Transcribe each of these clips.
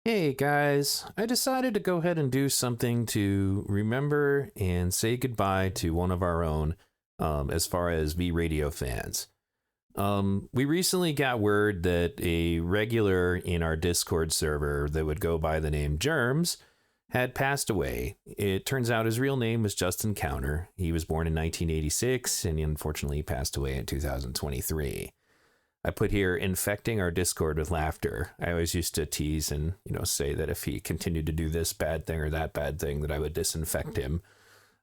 Hey guys, I decided to go ahead and do something to remember and say goodbye to one of our own as far as V Radio fans. We recently got word that a regular in our Discord server that would go by the name Germz had passed away. It turns out his real name was Justin Counter. He was born in 1986 and unfortunately passed away in 2023. I put here infecting our Discord with laughter. I always used to tease and, say that if he continued to do this bad thing or that bad thing, that I would disinfect him.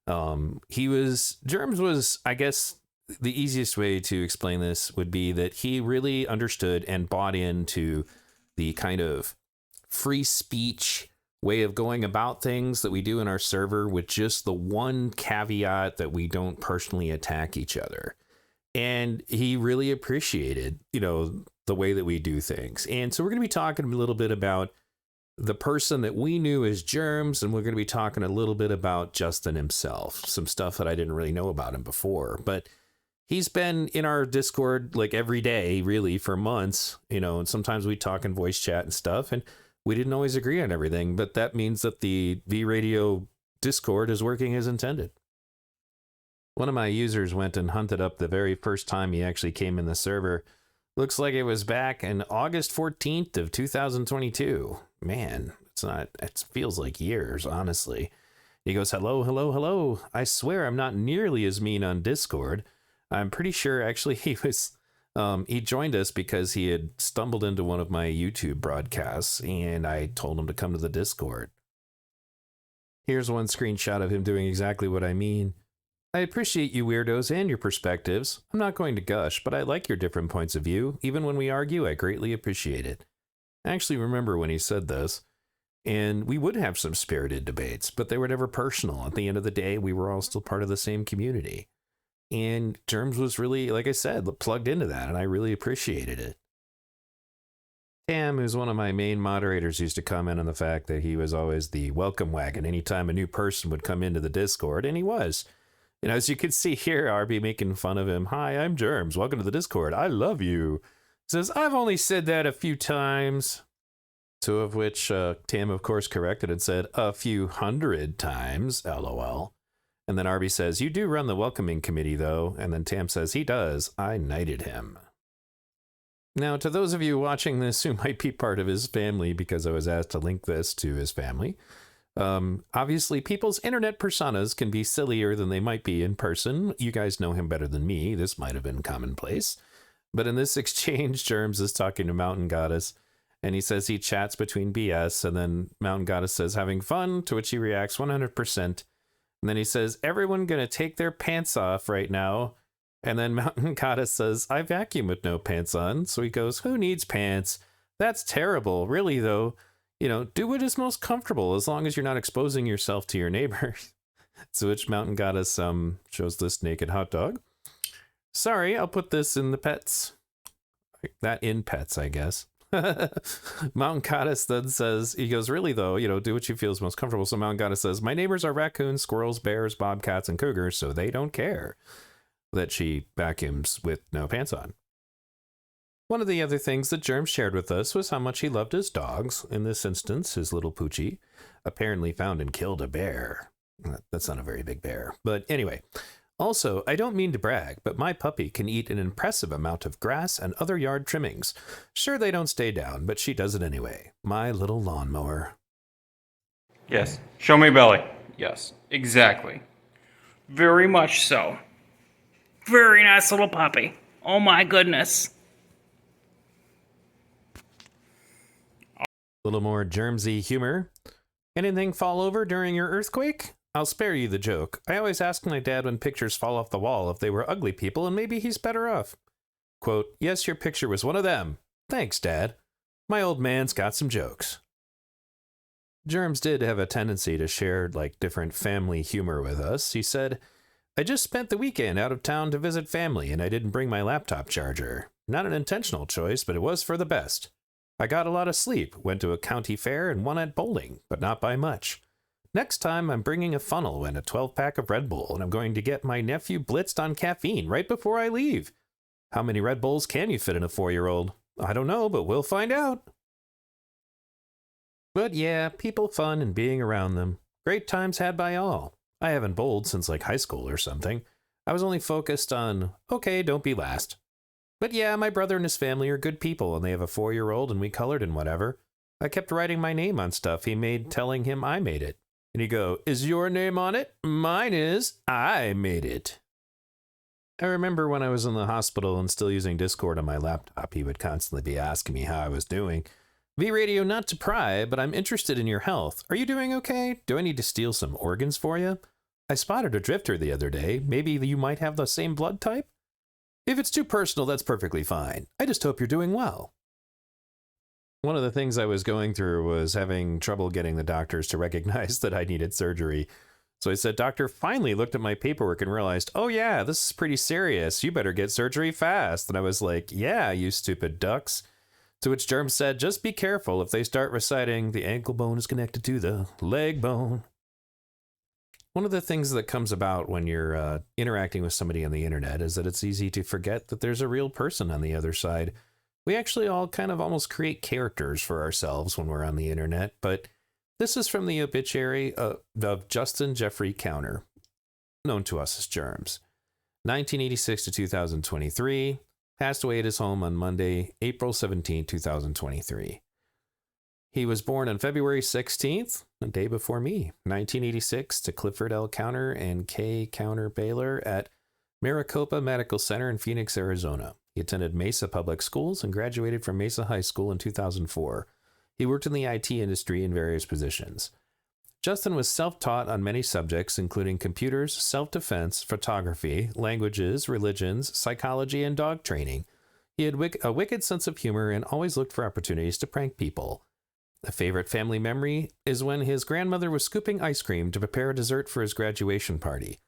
Germs was, I guess, the easiest way to explain this would be that he really understood and bought into the kind of free speech way of going about things that we do in our server, with just the one caveat that we don't personally attack each other. And he really appreciated, the way that we do things. And so we're going to be talking a little bit about the person that we knew as Germs, and we're going to be talking a little bit about Justin himself, some stuff that I didn't really know about him before. But he's been in our Discord like every day, really, for months, and sometimes we talk in voice chat and stuff, and we didn't always agree on everything, but that means that the V Radio Discord is working as intended. One of my users went and hunted up the very first time he actually came in the server. Looks like it was back in August 14th of 2022. Man, it feels like years, honestly. He goes, hello, hello, hello. I swear I'm not nearly as mean on Discord. I'm pretty sure actually he joined us because he had stumbled into one of my YouTube broadcasts and I told him to come to the Discord. Here's one screenshot of him doing exactly what I mean. I appreciate you weirdos and your perspectives. I'm not going to gush, but I like your different points of view. Even when we argue, I greatly appreciate it. I actually remember when he said this, and we would have some spirited debates, but they were never personal. At the end of the day, we were all still part of the same community. And Germs was really, like I said, plugged into that, and I really appreciated it. Tam, who's one of my main moderators, used to comment on the fact that he was always the welcome wagon anytime a new person would come into the Discord, and he was. As you can see here, RB making fun of him. Hi, I'm Germs. Welcome to the Discord. I love you. Says, I've only said that a few times. To of which Tam, of course, corrected and said, a few hundred times, LOL. And then RB says, you do run the welcoming committee, though. And then Tam says, he does. I knighted him. Now, to those of you watching this who might be part of his family, because I was asked to link this to his family, obviously, people's internet personas can be sillier than they might be in person. You guys know him better than me. This might have been commonplace. But in this exchange, Germs is talking to Mountain Goddess, and he says he chats between BS, and then Mountain Goddess says, having fun, to which he reacts 100%. And then he says, everyone gonna take their pants off right now. And then Mountain Goddess says, I vacuum with no pants on. So he goes, who needs pants? That's terrible. Really, though. Do what is most comfortable as long as you're not exposing yourself to your neighbors. To which Mountain Goddess shows this naked hot dog. Sorry, I'll put this in the pets. That in pets, I guess. Mountain Goddess then says, he goes, really though, do what you feel is most comfortable. So Mountain Goddess says, my neighbors are raccoons, squirrels, bears, bobcats, and cougars, so they don't care that she vacuums with no pants on. One of the other things that Germ shared with us was how much he loved his dogs. In this instance, his little Poochie apparently found and killed a bear. That's not a very big bear. But anyway, also, I don't mean to brag, but my puppy can eat an impressive amount of grass and other yard trimmings. Sure, they don't stay down, but she does it anyway. My little lawnmower. Yes. Show me belly. Yes, exactly. Very much so. Very nice little puppy. Oh my goodness. A little more Germsy humor. Anything fall over during your earthquake? I'll spare you the joke. I always ask my dad when pictures fall off the wall if they were ugly people, and maybe he's better off. Quote, yes, your picture was one of them. Thanks, Dad. My old man's got some jokes. Germs did have a tendency to share different family humor with us. He said, I just spent the weekend out of town to visit family, and I didn't bring my laptop charger. Not an intentional choice, but it was for the best. I got a lot of sleep, went to a county fair, and won at bowling, but not by much. Next time, I'm bringing a funnel and a 12-pack of Red Bull, and I'm going to get my nephew blitzed on caffeine right before I leave. How many Red Bulls can you fit in a 4-year-old? I don't know, but we'll find out. But yeah, people fun and being around them. Great times had by all. I haven't bowled since like high school or something. I was only focused on, okay, don't be last. But yeah, my brother and his family are good people, and they have a 4-year-old, and we colored and whatever. I kept writing my name on stuff he made, telling him I made it. And he'd go, is your name on it? Mine is. I made it. I remember when I was in the hospital and still using Discord on my laptop, he would constantly be asking me how I was doing. V-Radio, not to pry, but I'm interested in your health. Are you doing okay? Do I need to steal some organs for you? I spotted a drifter the other day. Maybe you might have the same blood type? If it's too personal, that's perfectly fine. I just hope you're doing well. One of the things I was going through was having trouble getting the doctors to recognize that I needed surgery. So I said, doctor finally looked at my paperwork and realized, oh yeah, this is pretty serious. You better get surgery fast. And I was like, yeah, you stupid ducks. To which Germz said, just be careful if they start reciting, the ankle bone is connected to the leg bone. One of the things that comes about when you're interacting with somebody on the internet is that it's easy to forget that there's a real person on the other side. We actually all kind of almost create characters for ourselves when we're on the internet, but this is from the obituary of Justin Jeffrey Counter, known to us as Germz. 1986 to 2023, passed away at his home on Monday, April 17, 2023. He was born on February 16th, a day before me, 1986, to Clifford L. Counter and K. Counter Baylor at Maricopa Medical Center in Phoenix, Arizona. He attended Mesa Public Schools and graduated from Mesa High School in 2004. He worked in the IT industry in various positions. Justin was self-taught on many subjects, including computers, self-defense, photography, languages, religions, psychology, and dog training. He had a wicked sense of humor and always looked for opportunities to prank people. A favorite family memory is when his grandmother was scooping ice cream to prepare a dessert for his graduation party.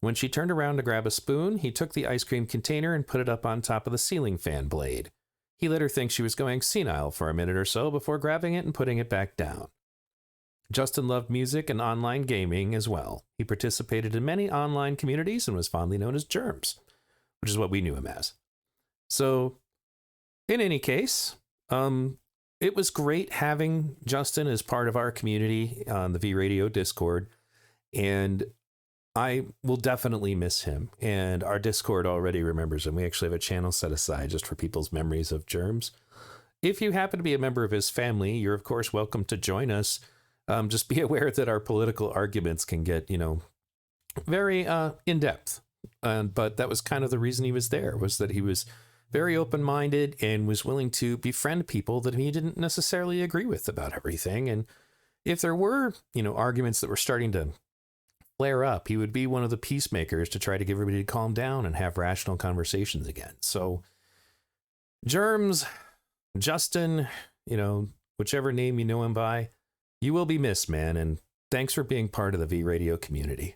When she turned around to grab a spoon, he took the ice cream container and put it up on top of the ceiling fan blade. He let her think she was going senile for a minute or so before grabbing it and putting it back down. Justin loved music and online gaming as well. He participated in many online communities and was fondly known as Germz, which is what we knew him as. So, in any case, it was great having Justin as part of our community on the V-Radio Discord, and I will definitely miss him. And our Discord already remembers him. We actually have a channel set aside just for people's memories of Germz. If you happen to be a member of his family, you're of course welcome to join us. Just be aware that our political arguments can get, very in depth. But that was kind of the reason he was there, was that he was very open-minded and was willing to befriend people that he didn't necessarily agree with about everything. And if there were, arguments that were starting to flare up, he would be one of the peacemakers to try to get everybody to calm down and have rational conversations again. So Germz, Justin, whichever name you know him by, you will be missed, man. And thanks for being part of the V-Radio community.